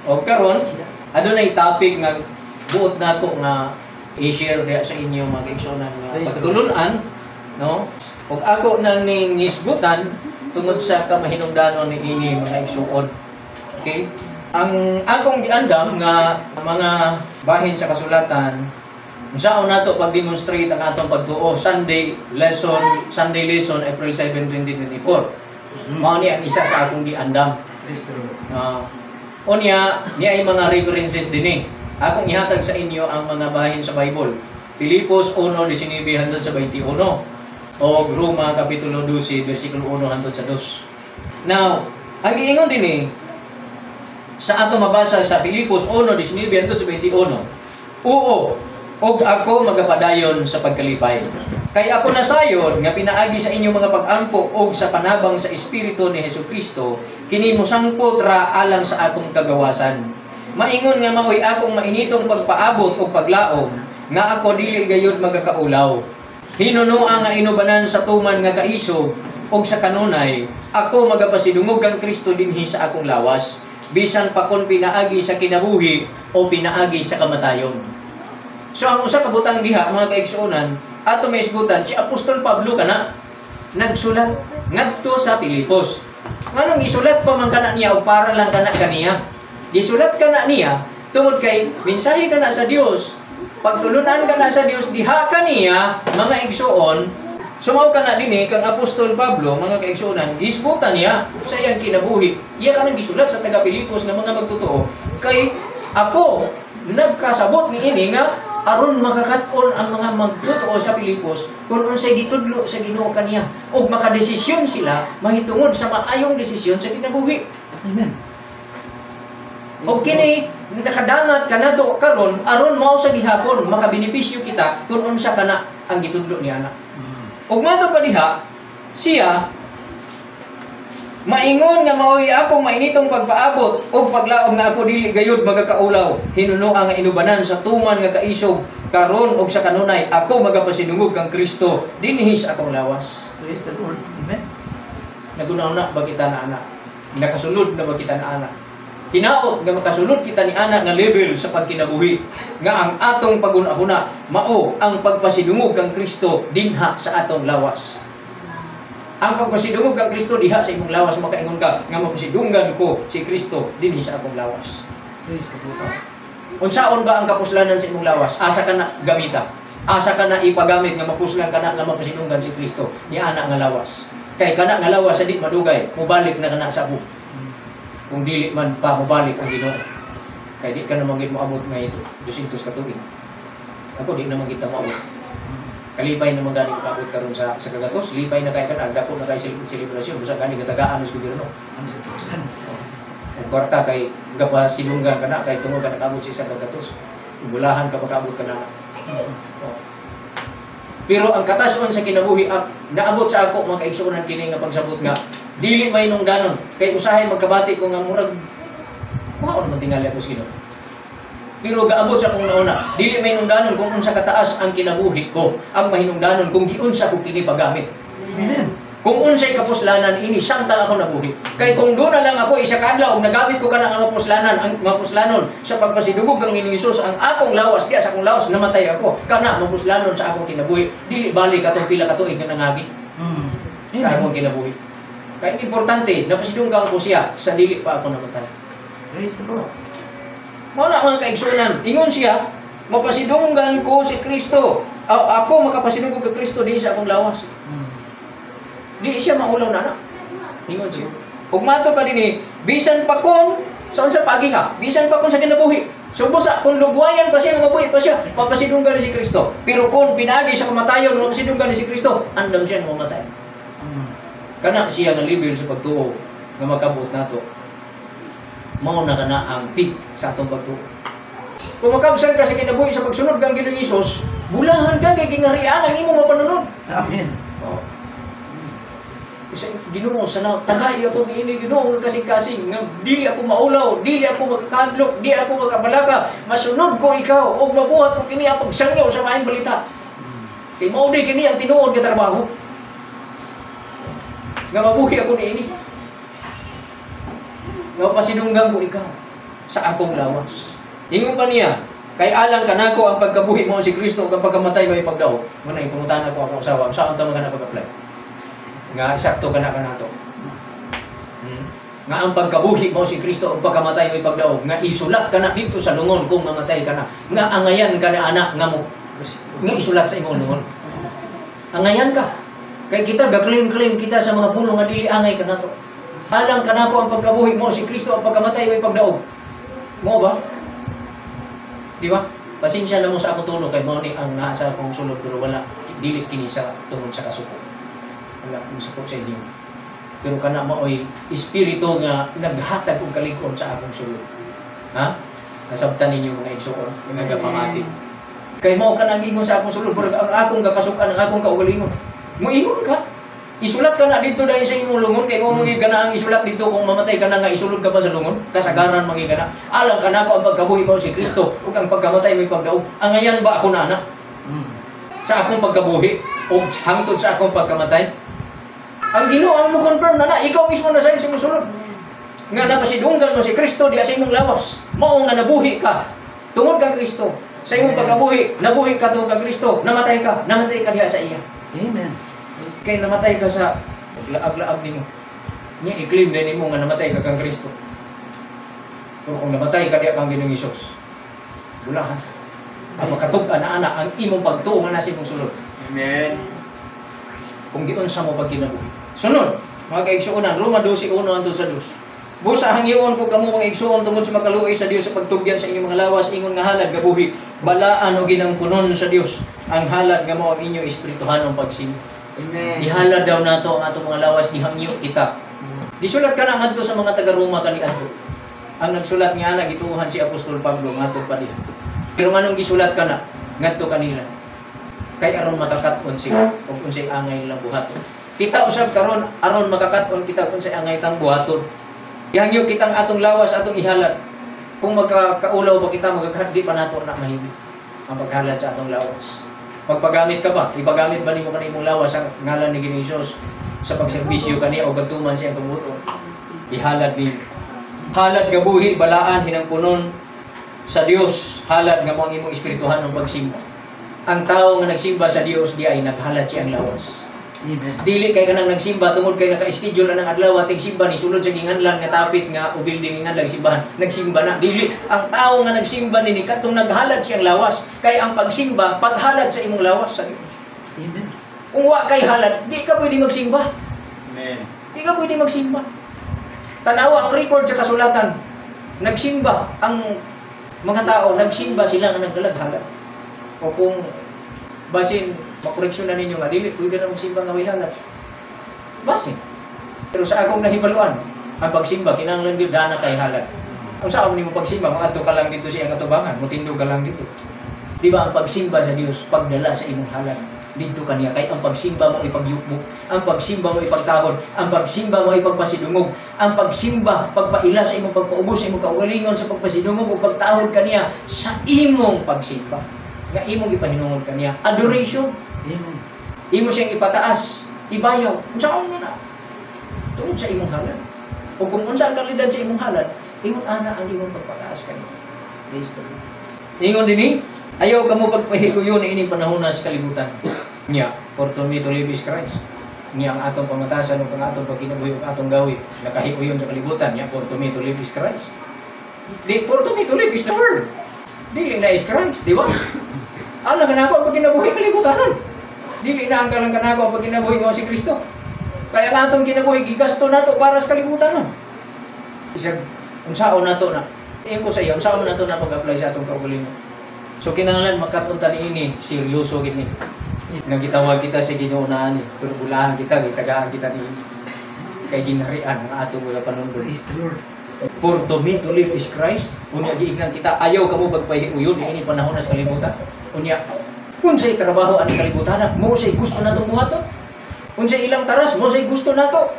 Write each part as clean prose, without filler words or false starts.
O karon, adunay topic nga buot nato nga i-share diha sa inyo mga igsuonan nga pagtulunan, no? Ug ako nang ningisgutan tungod sa kamahinungdanon ni ini mga igsuon. Okay? Ang akong giandam nga mga bahin sa kasulatan, unsaon nato pag-demonstrate ang atong pagtuo Sunday lesson April 7, 2024. Mao ni ang isa sa akong giandam. Unya, niya ay mga references din eh. Akong ihatag sa inyo ang mga bahin sa Bible. Filipos 1:19 hangtod sa 21 o Roma Kapitulo 12, versikulo 1 hangtod sa 2. Now, ang giingon din eh, sa ato mabasa sa Filipos 1:19 hangtod sa 21, oo, og ako magapadayon sa pagkalipay. Kay ako nasayod nga pinaagi sa inyo mga pag-ampo og sa panabang sa Espiritu ni Hesukristo, kini mo sangpot ra alang sa akong kagawasan. Maingon nga maoy akong mainitong pagpaabot o paglaom, nga ako dili gayud magakaulaw. Hinunoa nga inubanan sa tuman nga kaisog og sa kanunay, ako magapasidungog kang Kristo dinhi sa akong lawas, bisan pa kon pinaagi sa kinabuhi o pinaagi sa kamatayon. So ang usa ka butang diha mga kaigsuonan, ato may isgutan si Apostol Pablo kana nagsulat ngadto sa Filipos. Nganong gisulat pa man kana niya o para lang kana kaniya? Gisulat kana niya tungod kay mensahe kana sa Dios. Pagtulunan kana sa Dios diha kaniya mga igsuon. Sumaw kana dinhi kang Apostol Pablo mga kaigsuonan, gisgutan niya sa iyang kinabuhi. Iya kanang gisulat sa taga Filipos nga mga magtotoo kay ako nagkasabot niini nga aron makakat-on ang mga magtotoo sa Filipos kung unsay gitudlo sa Ginoo kaniya ug makadesisyon sila mahitungod sa maayong desisyon sa kinabuhi. Amen. O kini nakadangat kanato karon aron mao sa gihapon makabenepisyo kita kung unsa kana ang gitudlo ni ana. Ug mato pa diha siya maingon nga maoy ako mainitong pagpaabot o paglaom nga ako dili gayud magakaulaw. Hinunoa nga inubanan sa tuman nga kaisog karon og sa kanunay ako magapasidungog kang Kristo dinhi sa akong lawas. Praise the Lord. Amen. Nagunaw-na ba kita na ana? Nakasulod na ba kita na ana? Hinaot nga makasulod kita ni ana nga level sa pagkinabuhi nga ang atong pag-una-una mao ang pagpasidungog kang Kristo dinha sa atong lawas. Ang pagpasidungog kang Kristo diha sa imong lawas, makaingon ka nga mapasidunggan ko si Kristo dinhi sa akong lawas. Praise the Lord. Unsaon ba ang kapuslanan sa imong lawas? Asa ka na gamita? Asa ka na ipagamit nga mapuslan ka na nga mapasidunggan si Kristo ni ana nga lawas? Kay kana nga lawas sa di madugay, mubalik na kana sa buh. Kung dili man pa mubalik ang Ginoo. Kay di ka na magid moabot nga ito 200 ka tuig. Ako di na magita moabot. Kalipay na magaling kaabot karon sa kagatos, lipay na kay kana dako na kay selebrasyon busa gani gatagaan sa gobyerno. 100%. Ang kwarta kay gapasilunggan kana kay tungod ka nakaabot sa kagatos. Bulahan ka pagkaabot kana. Pero ang katason sa kinabuhi naabot sa ako mga kaigsuonan kini nga pagsabot nga dili may nungdanon kay usahay magkabati ko nga murag kuhaon man tingali ako sa Ginoo. Pero gaabot sa kong nauna, dili may hinungdanon kung unsa kataas ang kinabuhi ko, ang mahinungdanon kung giunsa ko kini pagamit. Amen. Kung unsay kapuslanan ini samtang ako nabuhi. Kay kung doon na lang ako isa ka adlaw og nagamit ko kana ang mapuslanon sa pagpasidugog kang Ginoong Hesus ang akong lawas diya sa akong lawas namatay ako. Kana mapuslanon sa akong kinabuhi, dili balik atong pila ka tuig nga nangabi. Sa akong kinabuhi. Kay importante napasidunggan ko siya sa dili pa ako namatay. Praise the Lord. Mao na mga kaigsuonan, ingon siya, mapasidunggan ko si Kristo. Ako makapasidunggan kay Kristo dinhi sa akong lawas. Di siya maulaw na. Ingon siya. Ug mato pa dinhi, bisan pa kon sa unsa pagiha, bisan pa kon sa kinabuhi. Subo sa kung lugwayan pa siya mabuhi pa siya, mapasidunggan ni si Kristo. Pero kung pinaagi sa kamatayon, mapasidunggan ni si Kristo, andam siya nga mamatay. Kana siya nga level sa pagtuo nga makabot nato. Mao na kana ang peak sa atong pagtuo. Kung makabsan ka sa kinabuhi sa pagsunod kang Ginoong Hesus, bulahan ka kay gingarian ang imong mapanunod. Amen. Oh. Kasi Ginoo sana tagay ako niini Ginoo nga kasing-kasing nga dili ako maulaw, dili ako magkadlok, dili ako magkabalaka, masunod ko ikaw og mabuhat ko kini ang pagsangyaw sa maayong balita. Kay mao day kini ang tinuod nga trabaho. Nga mabuhi ako niini. Nga pasidunggan ko ikaw. sa akong lawas. Ingon pa niya, kay alang kanako ang pagkabuhi mo si Kristo ug ang pagkamatay mo ipagdaog. Muna ipungutan ako akong asawa, saan ta man pag-apply? Nga sakto kana kanato. Nga ang pagkabuhi mo si Kristo ug pagkamatay mo ipagdaog, nga isulat kana dito sa lungon kung mamatay ka na. Nga angayan ka na anak nga mo nga isulat sa imong lungon. Angayan ka. Kay kita ga-claim kita sa mga puno nga dili angay kanato. Alang kanako ang pagkabuhi mo si Kristo ang pagkamatay mo ipagdaog. Mo ba? Di ba? Pasensya na mo sa akong tulong kay mao ni ang naa sa akong sulod pero wala dili kini sa tungod sa kasuko. Wala kung suko sa inyo. Pero kana maoy espiritu nga naghatag og kalig-on sa akong sulod. Ha? Nasabtan ninyo mga igsoon, mga gapamati. Kay mao ka nang ingon sa akong sulod pero ang akong gakasukan, ang akong kaugalingon. Moingon ka. Isulat ka na dito dahil sa imong lungon kay mo mangig kana ang isulat dito kung mamatay ka na nga isulod ka pa sa lungon kasagaran mangig kana alang kanako ang pagkabuhi mo si Kristo ug ang pagkamatay mo ipagdaog angayan ba ako na anak sa akong pagkabuhi o hangtod sa akong pagkamatay ang Ginoo ang mo confirm na ikaw mismo na sa imong sulod nga napasidunggan mo si Kristo diha sa imong lawas mao nga nabuhi ka tungod kang Kristo sa imong pagkabuhi nabuhi ka tungod kang Kristo namatay ka diha sa iya. Amen. Kaya namatay ka sa aglaag nimo. Niya i-claim din mo nga namatay ka kang Kristo. Pero kung namatay ka diya kang Ginoong Hesus, wala ka. Ang makatug-an na anak ang imong pagtuo nga nasa imong sulod. Amen. Kung giunsa mo pag kinabuhi. Sunod, mga kaigsuonan, Roma 12:1 hangtod sa 2. Busa hangyoon ko kamo mga igsuon tungod sa makaluoy sa Dios sa pagtugyan sa inyong mga lawas ingon nga halad nga buhi balaan o ginangpunon sa Dios ang halad nga mao ang inyong espirituhanong pagsimba. Amen. Ihalad daw nato ang atong mga lawas gihangyo kita. Disulat ka na ngadto sa mga taga Roma kaniadto. Ang nagsulat nga na gituohan si Apostol Pablo ngadto pa diha. Pero nganong gisulat ka na ngadto kanila? Kay aron makakaton sila ug unsay angay nilang buhaton. Kita usab karon aron makakaton kita unsay angay tang buhaton. Gihangyo kitang atong lawas atong ihalad. Kung magkakaulaw ba kita magkahaddi pa nato na mahimik ang paghalad sa atong lawas. Magpagamit ka ba? Ipagamit ba nimo kanimo imong lawas ang ngalan ni Ginoong Hesus sa pagserbisyo kaniya o bantuman siya ang buhaton? Ihalad ni halad nga buhi balaan hinangpunon sa Dios halad nga mao ang imong espirituhanong pagsimba. Ang tao nga nagsimba sa Dios di ay naghalad siya ang lawas. Amen. Dili kay kanang nagsimba tungod kay naka-schedule ang adlaw ating simba ni sulod sa ginganlan nga tapit nga o building nganlang simbahan nagsimba na dili ang tao nga nagsimba nini katong naghalad siyang lawas kay ang pagsimba paghalad sa imong lawas sa Dios. Amen. Kung wa kay halad di ka pwede magsimba. Amen. Di ka pwede magsimba. Tanawa ang record sa kasulatan. Nagsimba ang mga tao, nagsimba sila nga naghalad. O kung basin makoreksyon na ninyo nga dili pwede na magsimba nga way halad. Basin. Pero sa akong nahibaluan, ang pagsimba kinahanglan gyud dana kay halad. Kung saan nimo pagsimba, maadto ka lang dito sa iyang katubangan, mutindog ka lang dito. Di ba ang pagsimba sa Dios pagdala sa imong halad? Dito kaniya kay ang pagsimba mo ipagyukmok, ang pagsimba mo ipagtahon, ang pagsimba mo ipagpasidungog, ang pagsimba pagpaila sa imong pagpaubos sa imong kaugalingon sa pagpasidungog ug pagtahod kaniya sa imong pagsimba. Nga imong ipahinungod kaniya, adoration. Amen. Imo siyang ipataas, ibayaw. Unsa man na? Tungod sa imong halad. O kung unsa ang kalidad sa imong halad, ingon ana ang imong pagpataas kaniya. Praise the Lord. Ingon dinhi, ayaw kamo pagpahiuyon na ining panahon sa kalibutan. Nya, for to me to live is Christ. Nya ang atong pamatasan ug ang atong pagkinabuhi ug atong gawi nakahiuyon sa kalibutan. Nya, for to me to live is Christ. Di for to me to live is the world. Dili na is Christ, di ba? Alam ka na ako ang pagkinabuhi kalibutanan. Dili na ang kanako ang pagkinabuhi mo si Kristo. Kaya ang atong kinabuhi gigasto nato para sa kalibutanan. Isag unsaon nato na. Ingon ko sa iyo, unsaon nato na pag-apply sa atong kaugalingon. So kinahanglan makatunta niini seryoso gid ni. Nga gitawag kita sa Ginoo na ani, pero bulahan kita, gitagaan kita ni kay ginharian ang atong mga panunod. Praise the Lord. For to me to live is Christ. Unya giignan kita ayaw kamo pagpahiuyon ini panahon sa kalibutan. Unya unsay trabaho ang kalibutan mo say gusto nato buhaton. Unsay ilang taras mo say gusto nato.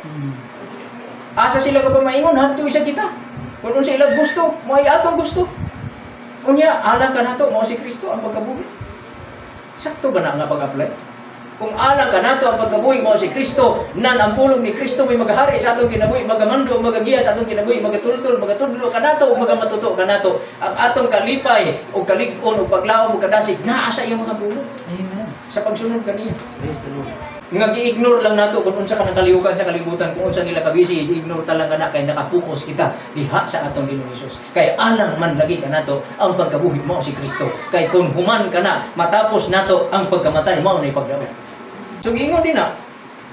Asa sila ka pa maingon hantu isa kita. Kung unsay ilang gusto mo ay atong gusto. Unya alang ka nato mo si Kristo ang pagkabuhi. Sakto ba na nga pag-apply? Kung alang ka nato ang pagkabuhi mo si Kristo, nan ang pulong ni Kristo may maghari sa atong kinabuhi, magamando, magagiya sa atong kinabuhi, magatultol, magatudlo ka nato, magamatuto ka nato. Ang atong kalipay o kalig-on o paglaom o kadasig naa sa iyang mga pulong. Amen. Sa pagsunod kaniya. Praise the Lord. Nga gi-ignore lang nato kung unsa ka nakaliukan sa kalibutan, kung unsa nila kabisi, i-ignore talaga na kay nakapokus kita diha sa atong Ginoong Hesus. Kay alang man lagi ka nato ang pagkabuhi mo si Kristo. Kay kung human ka na matapos nato ang pagkamatay mo na ipagdaog. So giingon din na,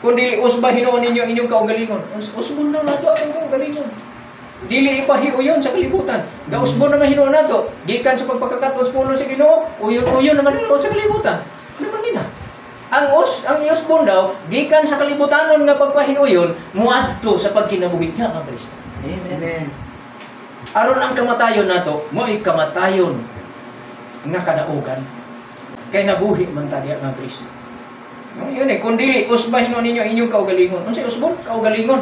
kung dili usba hinuon ninyo ang inyong kaugalingon, usbon lang nato ang kaugalingon. Dili ipahiuyon sa kalibutan. Gausbon naman hinuon nato, gikan sa pagpakakatos pulo sa Ginoo, uyon naman hinuon sa kalibutan. Ano man din na? Ang usbon daw, gikan sa kalibutanon nga pagpahiuyon, muadto sa pagkinabuhi niya ang Kristo. Amen. Aron ang kamatayon nato, mo'y kamatayon nga kadaugan. Kay nabuhi man tadiya ang Kristo. Yun kung dili usba hinuon ninyo inyong kaugalingon. Unsay usbon? Kaugalingon.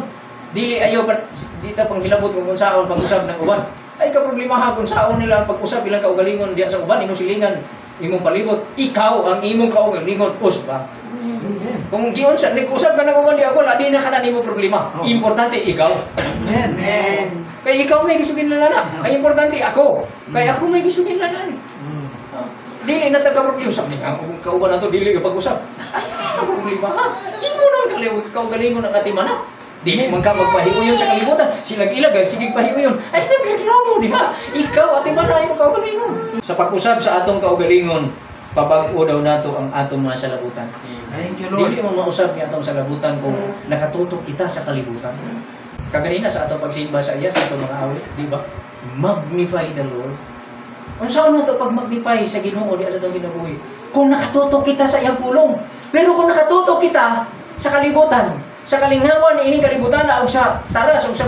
Dili ayaw pa dito pang hilabot kung unsaon pag-usab ng uban. Ay ka problema kung saon nila ang pag-usab ilang kaugalingon diya sa uban, imong silingan, imong palibot. Ikaw ang imong kaugalingon usba. Amen. Kung giyon sa nag-usab ka ng uban di ako, di na kana nimo problema. Importante ikaw. Amen. Kay ikaw may gisugin lana. Ay importante ako. Kay ako may gisugin lana. Dili na taga-problema sa mga kauban na to, dili ka pag-usap. Ay, problema ha? Imo nang kaugalingon ang ati mana. Dili man ka magpahiuyon sa kalibutan. Silang ilagay, sige pahiuyon. Ay, nagreklamo diha. Ikaw, ati mana imo kaugalingon. Sa pag-usap sa atong kaugalingon, pabag-o daw nato ang atong mga salabutan. Thank you, Lord. Dili mo mausap ni atong salabutan kung nakatutok kita sa kalibutan. Kaganina sa atong pagsimba sa iya, sa atong mga awit, di ba? Magnify the Lord. Kung saan na ito pag-magnify sa Ginoo di sa itong kinabuhi? Kung nakatutok kita sa iyang pulong. Pero kung nakatutok kita sa kalibutan, sa kalingawan ni ining kalibutan na o sa taras o sa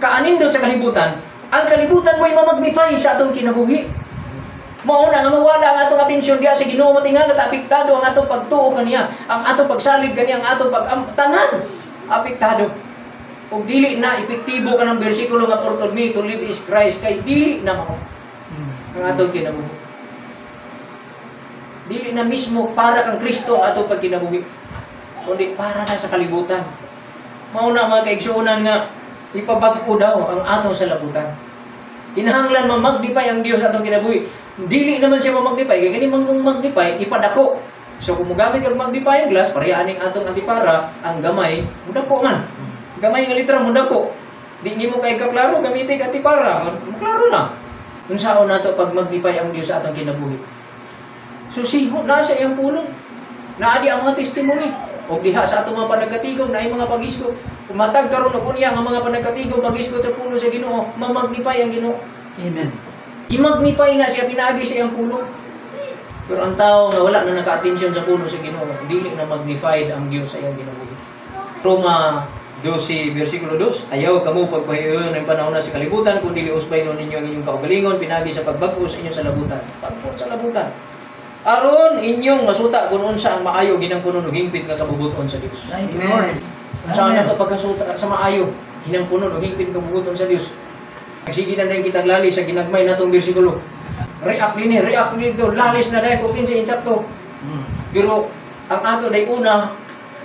kaanindot sa kalibutan, ang kalibutan mo'y mamagnify sa atong kinabuhi. Mauna nga mawala ang atong atensyon diya sa Ginoo matingal at apektado ang atong pagtuo kaniya, ang atong pagsalig kaniya, ang atong tanan apektado. Kung dili na epektibo ka ng bersikulo nga for me to live is Christ, kay dili na mao ang atong kinabuhi. Dili na mismo para kang Kristo ang atong pagkinabuhi, kundi para na sa kalibutan. Mauna mga kaigsuonan nga ipabag-o daw ang atong salabutan. Kinahanglan ma-magnify ang Dios sa atong kinabuhi. Dili naman siya ma-magnify, kaya kani man kung magnify ipadako. So kung mogamit kag magnify ang glass, parehas aning atong antipara, ang gamay mudako man. Gamay nga litra mudako. Di nimo kay kaklaro gamitin kag antipara, klaro na. Kung saan nato pag magnify ang Dios sa atong kinabuhi. So siho na sa iyang pulong. Naadi ang mga testimony. O diha sa atong mga panagkatigom na ay mga pagisgo. Kumatag karon og unya nga mga panagkatigom pagisgo sa pulo sa Ginoo, ma-magnify ang Ginoo. Amen. I-magnify na siya pinagi sa iyang pulong. Pero ang tao nga wala na naka-attention sa pulo sa Ginoo, dili na magnified ang Dios sa iyang kinabuhi. Roma 12, versikulo 2, ayaw kamo pagpahiuyon ng panahon na sa kalibutan, kung dili usbay nun ninyo ang inyong kaugalingon, pinagi sa pagbago sa inyong salabutan. Pagpun sa labutan. Aron inyong masuta kung unsa ang maayo ginangpunon ug hingpit nga kabubuton sa Dios. Thank you, Lord. Saan na ito pagkasuta sa maayo ginangpunon ug hingpit nga kabubuton sa Dios. Sige na dahil kita lali sa ginagmay natong bersikulo. React dito, lalis na dahil kutin sa insakto. Pero ang ato day una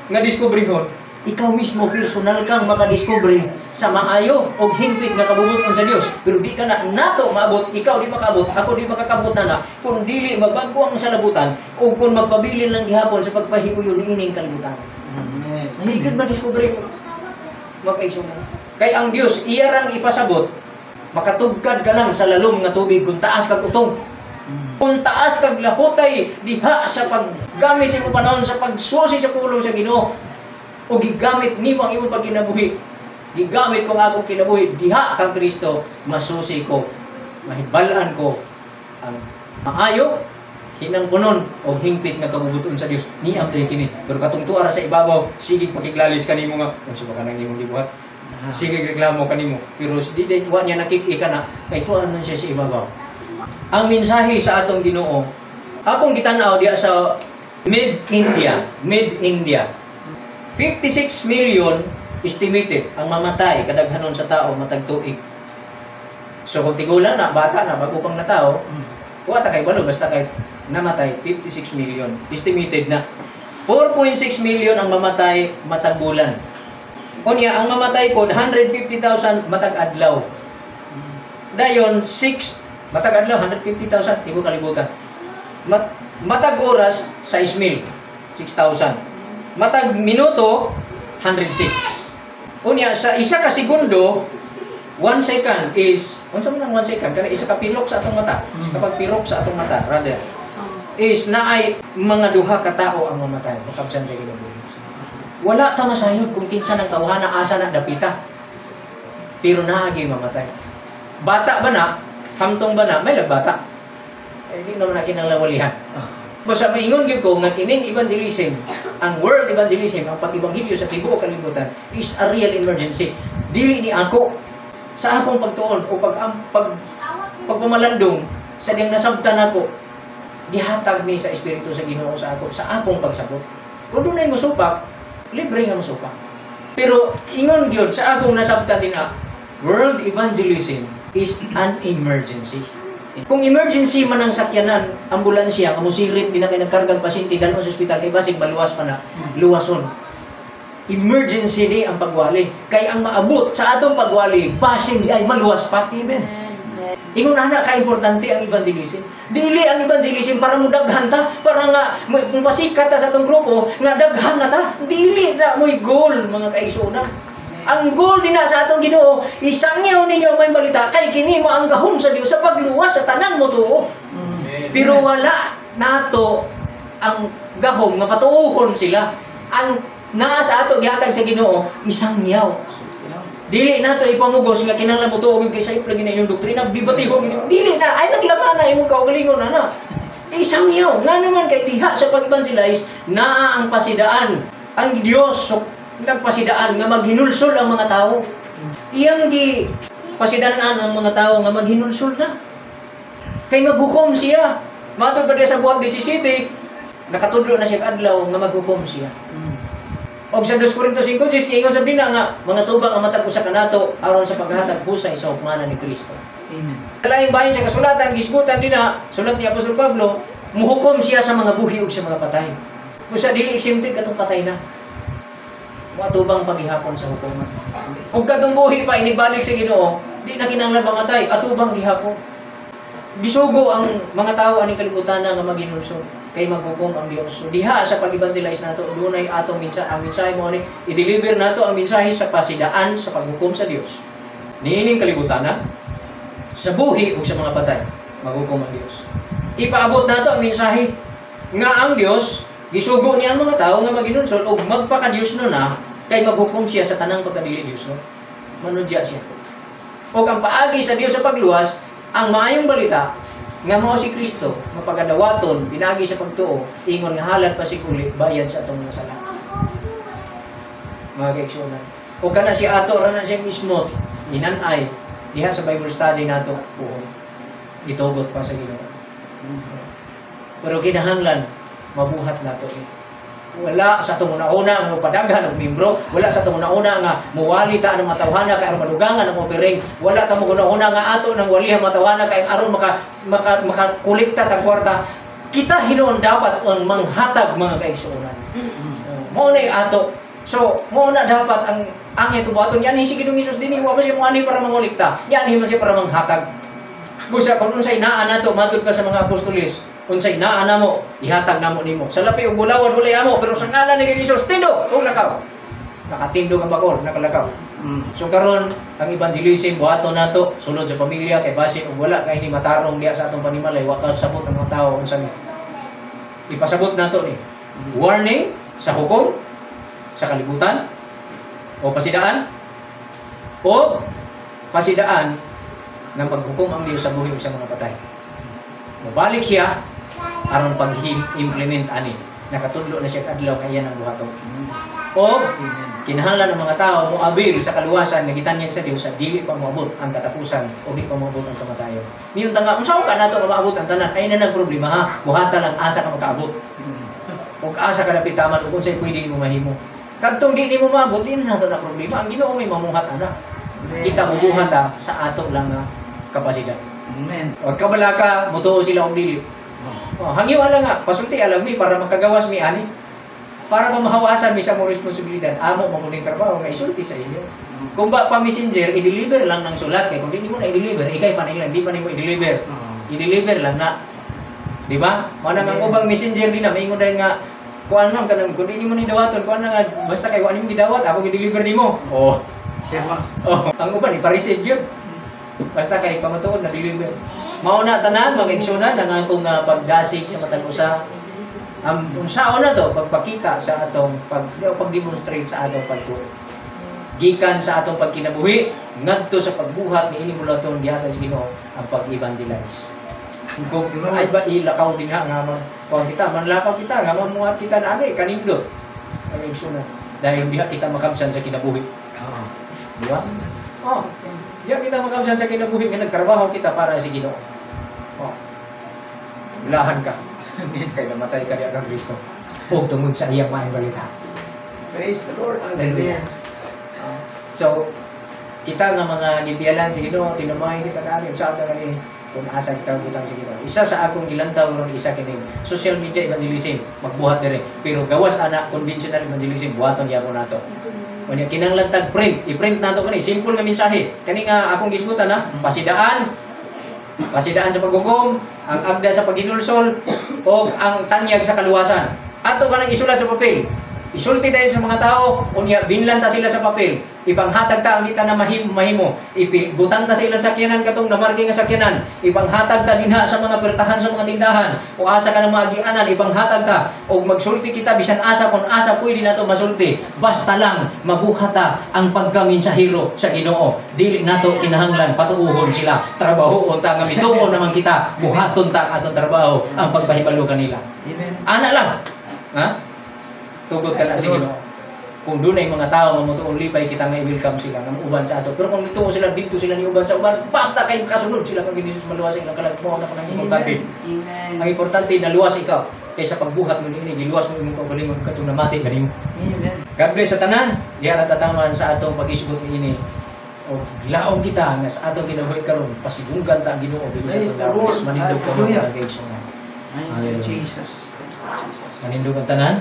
nga diskubrihon, ikaw mismo personal kang makadiscovery sa maayo o hingpit nga kabubuton sa Dios. Pero di ka na nato maabot, ikaw di makabot, ako di makakabot na kung dili magbago ang salabutan o kung magpabilin lang gihapon sa pagpahiuyon ni ining kalibutan. Amen. May good ma-discovery ko. Magkaisong kay ang Dios iyarang ipasabot, makatugkad ka lang sa lalom nga tubig kung taas kag utong. Kung taas kag lahutay diha sa paggamit sa imong panahon sa pagsusi sa pulong sa Ginoo. O gigamit nimo ang imong pagkinabuhi. Gigamit ko ang akong kinabuhi diha kang Kristo, masusi ko, mahibalaan ko ang maayo, hinangpunon o hingpit nga kabubuton sa Dios. Ni amday kini. Pero katong tuara sa ibabaw, sige pakiglalis kanimo nga unsa ba kanang imong gibuhat. Sige reklamo kanimo. Pero di wa niya nakik-ika na kay tuara man siya sa ibabaw. Ang mensahe sa atong Ginoo, akong gitan-aw diha sa Mid-India. 56 million estimated ang mamatay kadaghanon sa tao matag tuig. So kung tigulan na bata na bago pang na tao, wa ta kay balo basta kay namatay 56 million. Estimated na 4.6 million ang mamatay matag bulan. Unya ang mamatay pod 150,000 matag adlaw. Dayon 6 matag adlaw 150,000 tibuok kalibutan. Matag oras 6,000 6,000. Matag minuto 106. Unya sa isa ka segundo 1 second is unsa man ang 1 second kana isa ka pilok sa atong mata. Isa ka pagpirok sa atong mata rather is naay mga duha ka tawo ang mamatay makabsan sa Ginoo. Wala ta masayod kung kinsa nang tawhana asa na dapita. Pero naagi mamatay. Bata ba na? Hamtong ba na? May lagbata. Hindi naman na kinalawalihan. Basta maingon gyud ko nga kining evangelism, ang world evangelism, ang pag-ebanghelyo sa tibuok kalibutan is a real emergency. Dili ni ako sa akong pagtuon o pagpamalandong sa diyang nasabtan ako, gihatag ni sa Espiritu sa Ginoo sa ako, sa akong pagsabot. Kung doon ay musupak, libre nga musupak. Pero ingon gyud sa akong nasabtan din na, world evangelism is an emergency. Kung emergency man ang sakyanan, ambulansya, nga musirit, di na kayo nagkargang pasyente, danon sa ospital, kay basig maluwas pa na, luwason. Emergency ni ang pagwali. Kaya ang maabot sa atong pagwali, basig di ay maluwas pa. Amen. Ingon na ka-importante ang evangelism. Dili ang evangelism para mo daghan ta, para nga masikat ta sa atong grupo, nga daghan na ta. Dili na mo'y goal, mga kaigsunan. Ang goal din na sa atong Ginoo, isangyaw ninyo may balita, kay kini mo ang gahom sa Dios sa pagluwas sa tanan mo tuo. Pero wala nato ang gahom nga patuuhon sila. Ang naa sa ato gihatag sa Ginoo, isangyaw. Dili nato ipamugos nga kinahanglan mo tuo kay sayop lagi na inyong doktrina, bibatihon ninyo. Dili na ay naglaman na imong kaugalingon ana. Isangyaw nga naman kay diha sa pag-evangelize naa ang pasidaan. Ang Dios nagpasidaan nga maghinulsol ang mga tao. Iyang di pasidaan ang mga tao nga maghinulsol na. Kay maghukom siya. Matod pa diya sa buhat 17, nakatudlo na siya adlaw nga maghukom siya. Og sa 2 Corintios 5:6 ingon sabi na nga mga tubang ang matag usa kanato aron sa paghatag husay sa hukmanan ni Kristo. Amen. Kalaing bahin sa kasulatan gisgutan din na sulat ni Apostol Pablo, muhukom siya sa mga buhi ug sa mga patay. Usa dili exempted katong patay na. Matubang paghihapon sa hukuman. Kung katong buhi pa inibalik sa Ginoo, di na kinahanglan bangatay, atubang gihapon. Gisugo ang mga tao aning kalibutan nga maghinulsol kay maghukom ang Dios. So diha sa pag-evangelize nato, dunay atong ang mensahe mo ni i-deliver nato ang mensahe sa pasidaan sa paghukom sa Dios. Niining kalibutan sa buhi ug sa mga patay, maghukom ang Dios. Ipaabot nato ang mensahe nga ang Dios gisugo niya ang mga tao nga maghinulsol ug magpaka-Dios no na kay maghukom siya sa tanang pagkadili Dios no. Manudya siya. Ug ang paagi sa Dios sa pagluwas, ang maayong balita nga mao si Kristo mapagadawaton pinagi sa pagtuo ingon nga halad pa si kulit bayad sa atong mga sala. Mga kaigsunan. Ug kana si ato ra na siyang ismot inanay diha sa Bible study nato puon. Itugot pa sa Ginoo. Pero kinahanglan mabuhat nato wala sa itong una-una nga padaghan ng membro, wala sa itong una-una nga muwali ta ng matawhana kay aron madugangan ng opering, wala ta mo una-una nga ato ng walihan matawhana kay aron makakolekta tang kwarta. Kita hinuon dapat ang manghatag mga kaigsuonan. Mao na ato. So, mao na dapat ang itubaton yan si Ginoong Hesus dinhi wa man siya moani para mangolekta. Yan man siya para manghatag. Busa kung unsay naa nato matud pa sa mga apostoles. Unsay naa namo ihatag namo nimo sa lapi ug bulawan ulay amo pero sa ngalan ni Hesus tindo ug lakaw nakatindog ang bakor nakalakaw. So karon ang evangelism buhaton nato sulod sa pamilya kay base ug wala kay ni matarong diha sa atong panimalay wa ta sabot ang mga tawo unsa ni ipasabot nato ni warning sa hukom sa kalibutan o pasidaan o pasidaan ng paghukom ang Dios sa buhi ug sa mga patay. Mabalik siya aron pag-implement ani nakatudlo na siya adlaw kay ang buhaton. O kinahanglan ng mga tao moabil sa kaluwasan nga gitanyag sa Dios sa dili pa moabot ang katapusan o di pa moabot ang kamatayon. Niyon tanga unsa ka nato nga maabot ang tanan ay na nagproblema ha buhatan lang asa ka makaabot. Ug asa ka napitaman ug unsay pwede nimo mahimo. Kadtong di nimo maabot din nato na problema ang Ginoo may mamuhat ana. Kita mobuhat sa ato lang nga kapasidad. Amen. Wag ka balaka mutuo sila og dili. Oh, hangyo ala nga, pasulti alam mi para makagawas mi ani. Para ba mahawasan mi sa mo responsibilidad, amo mo kuning trabaho nga isulti sa inyo. Kung ba pa messenger, i-deliver lang ng sulat kay kung di mo na i-deliver, ikay panilang di pa nimo i-deliver. I-deliver lang na. Di ba? Mao nang ang ubang messenger din na maingon dahil nga kuan man kanang kung di mo ni dawaton, kuan na nga basta kay wa nimo gidawat, ako gi-deliver nimo. Oh. Oh, ang uban ipa-receive gyud. Basta kay pamatuod na deliver. Mao na tanan mga igsoon ang akong pagdasig sa matag usa. Unsaon na to pagpakita sa atong pag-demonstrate sa atong pagtuo. Gikan sa atong pagkinabuhi ngadto sa pagbuhat ni ini mulaton gihatag sa Ginoo ang pag-evangelize. Kung ay ba ilakaw din nga kung kita manlakaw kita nga mamuhat kita na ani kanindot. Ang igsoon dahil diha kita makabsan sa kinabuhi. Di ba? Oh. Diha kita makabsan sa kinabuhi nga nagtrabaho kita para sa Ginoo. Oh. Ilahan ka. Kaya namatay ka diya ng Kristo. O tungod sa iyang maayong balita. Praise the Lord. Hallelujah. So, kita nga mga gibiyalan sa Ginoo, tinamay kita kani sa ato kani kung asa kita butang sa Ginoo. Isa sa akong ilantaw ron isa kini social media evangelism magbuhat diri. Pero gawas ana conventional evangelism buhaton gyapon nato. Unya kinahanglan tag print, i-print nato kani simple nga mensahe. Kani nga akong gisgutan ha, pasidaan sa paghukom, ang agda sa paghinulsol o ang tanyag sa kaluwasan. Ato ka nang isulat sa papel. Isulti dahil sa mga tao, unya binlanta sila sa papel. Ipanghatag ta ang dita na mahimo. Ibutang ta sa ilang sakyanan katong namarke nga sakyanan. Ipanghatag ta dinha sa mga pertahan sa mga tindahan. O asa ka ng mga agianan, ipanghatag ta. O magsulti kita bisan asa kung asa pwede nato masulti. Basta lang mabuhata ang pagkaminsahero sa Ginoo. Dili nato kinahanglan patuuhon sila. Trabahoon ta nga mituon naman kita. Buhaton ta atong trabaho ang pagpahibalo kanila. Amen. Ana lang. Ha? Tugod ka na sa Ginoo. Kung doon ay mga tao mamutuon lipay kita nga i-welcome sila ng uban sa ato. Pero kung dito sila dito sila ni uban sa uban, basta kay kasunod sila kang Jesus maluwas sa ilang kalagmo na kanang importante. Amen. Ang importante na luwas ikaw kaysa pagbuhat mo ini giluwas mo imong kaugalingon katong namati kanimo. Amen. God bless sa tanan. Diha ra tataman sa atong pag-isgot ini. O laom kita nga sa atong kinabuhi karon pasigunggan ta ang Ginoo dili Praise sa the Lord. manindog ka Hallelujah. mga guys. Thank you, Jesus. Thank you, Jesus. Manindog ang tanan.